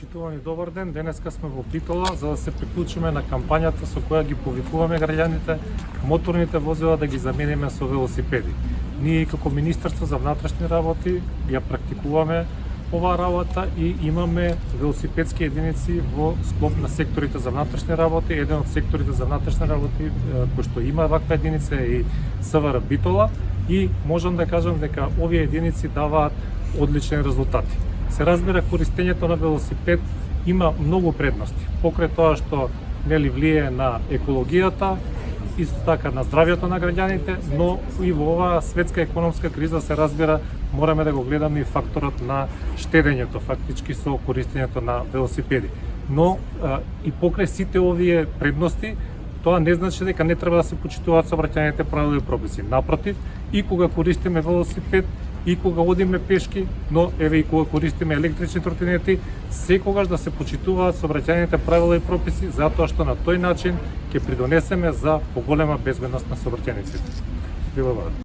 Почитувани добар ден, денеска сме во Битола за да се приклучиме на кампањата со која ги повикуваме граѓаните моторните возила да ги замениме со велосипеди. Ние како Министерство за внатрешни работи ја практикуваме оваа работа и имаме велосипедски единици во склоп на секторите за внатрешни работи. Еден од секторите за внатрешни работи кој што има ваква единица е и СВР Битола и можам да кажам дека овие единици даваат одлични резултати. Се разбира, користењето на велосипед има многу предности. Покрај тоа што нели влие на екологијата, исто така на здравјето на граѓаните, но и во оваа светска економска криза се разбира мораме да го гледаме и факторот на штедењето, фактички со користењето на велосипеди. Но и покрај сите овие предности, тоа не значи дека не треба да се почитуваат сообраќајните правила и прописи. Напротив, и кога користиме велосипед, и кога одиме пешки, но еве и кога користиме електрични тротинети, секогаш да се почитуваат сообраќајните правила и прописи, затоа што на тој начин ќе придонесеме за поголема безбедност на сообраќајниците.